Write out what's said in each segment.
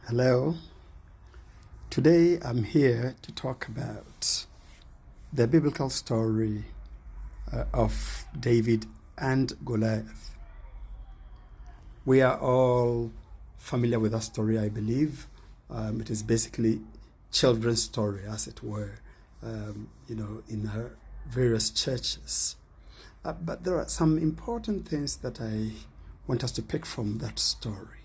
Hello. Today I'm here to talk about the biblical story of David and Goliath. We are all familiar with that story, I believe. It is basically children's story, as it were, in our various churches. But there are some important things that I want us to pick from that story.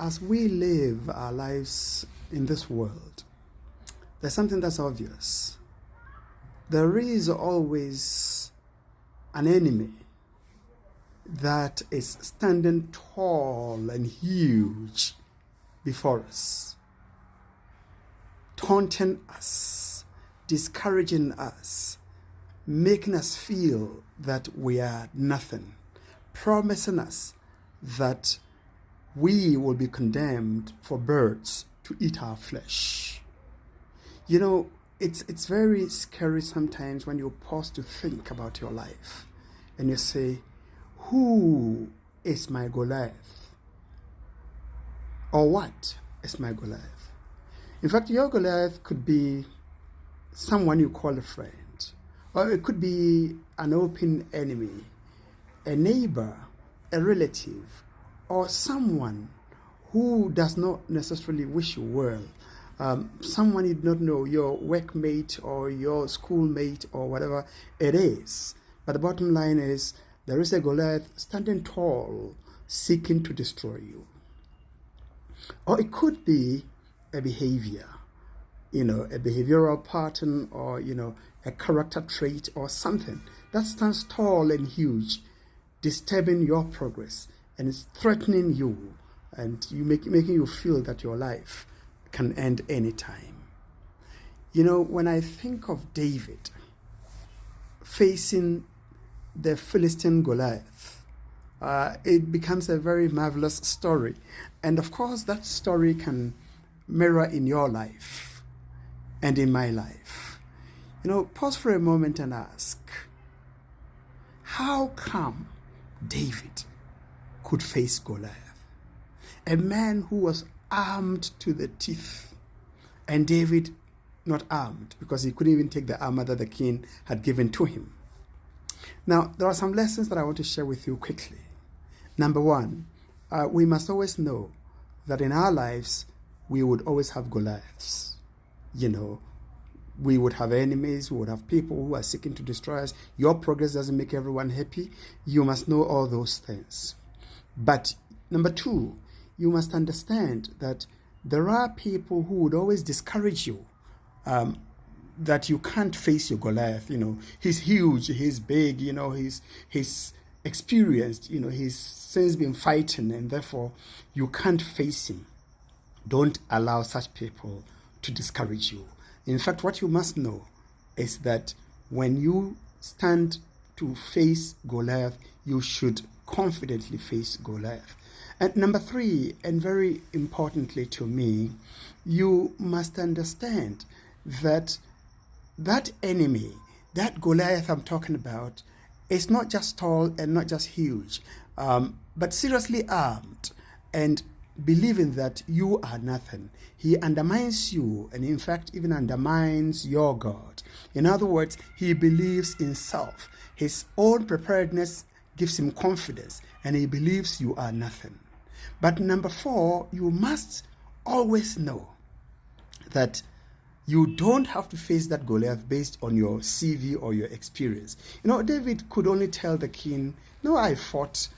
As we live our lives in this world, there's something that's obvious. There is always an enemy that is standing tall and huge before us, taunting us, discouraging us, making us feel that we are nothing, promising us that we will be condemned for birds to eat our flesh. It's very scary sometimes when you pause to think about your life and you say, who is my Goliath? Or what is my Goliath? In fact, your Goliath could be someone you call a friend, or it could be an open enemy, a neighbor, a relative, or someone who does not necessarily wish you well. Someone you do not know, your workmate or your schoolmate or whatever it is. But the bottom line is, there is a Goliath standing tall, seeking to destroy you. Or it could be a behavior, a behavioral pattern, or, a character trait or something that stands tall and huge, disturbing your progress, and it's threatening you, and making you feel that your life can end any time. When I think of David facing the Philistine Goliath, it becomes a very marvelous story. And of course, that story can mirror in your life and in my life. Pause for a moment and ask, how come David could face Goliath? A man who was armed to the teeth, and David not armed because he couldn't even take the armor that the king had given to him. Now, there are some lessons that I want to share with you quickly. Number one, we must always know that in our lives, we would always have Goliaths. We would have enemies, we would have people who are seeking to destroy us. Your progress doesn't make everyone happy. You must know all those things. But number two, you must understand that there are people who would always discourage you, that you can't face your Goliath. He's huge, he's big, he's experienced, he's since been fighting, and therefore you can't face him. Don't allow such people to discourage you. In fact, what you must know is that when you stand to face Goliath, you should confidently face Goliath. And number three, and very importantly to me, you must understand that enemy, that Goliath I'm talking about, is not just tall and not just huge, but seriously armed and believing that you are nothing. He undermines you, and in fact even undermines your God. In other words, he believes in self. His own preparedness gives him confidence, and he believes you are nothing. But number four, you must always know that you don't have to face that Goliath based on your CV or your experience. David could only tell the king, no, I fought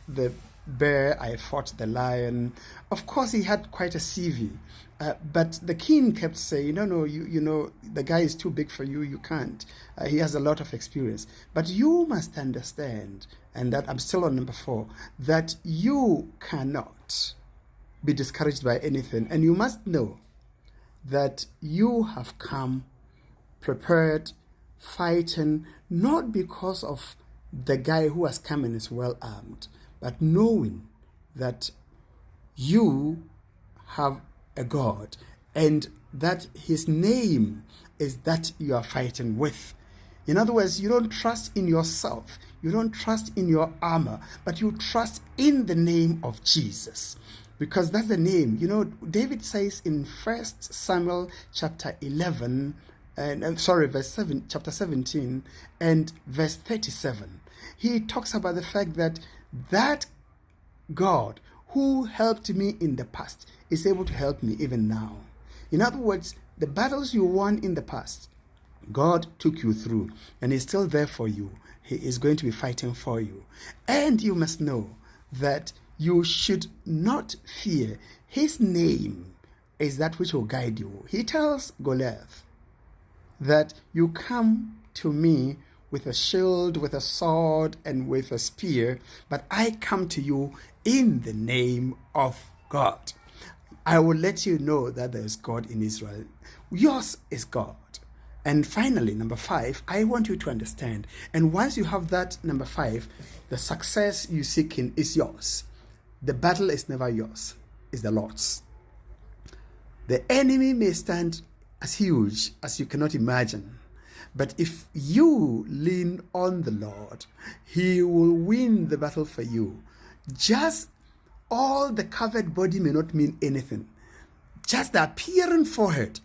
the bear, I fought the lion. Of course, he had quite a CV. But the king kept saying, no, the guy is too big for you, you can't. He has a lot of experience. But you must understand, and that I'm still on number four, that you cannot be discouraged by anything. And you must know that you have come prepared, fighting, not because of the guy who has come and is well armed, but knowing that you have a God, and that his name is that you are fighting with. In other words, you don't trust in yourself. You don't trust in your armor, but you trust in the name of Jesus. Because that's the name. You know, David says in 1 Samuel chapter 11, chapter 17 and verse 37, he talks about the fact that God who helped me in the past is able to help me even now. In other words, the battles you won in the past, God took you through, and He's still there for you. He is going to be fighting for you. And you must know that you should not fear. His name is that which will guide you. He tells Goliath that you come to me with a shield, with a sword, and with a spear, but I come to you in the name of God. I will let you know that there is God in Israel. Yours is God. And finally, number 5, I want you to understand. And once you have that number 5, the success you seek in is yours. The battle is never yours, it's the Lord's. The enemy may stand as huge as you cannot imagine. But if you lean on the Lord, He will win the battle for you. Just all the covered body may not mean anything. Just the appearing forehead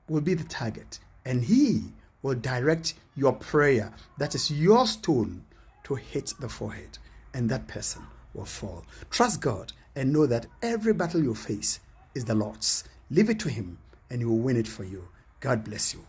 will be the target. And He will direct your prayer, that is your stone, to hit the forehead. And that person will fall. Trust God and know that every battle you face is the Lord's. Leave it to Him and He will win it for you. God bless you.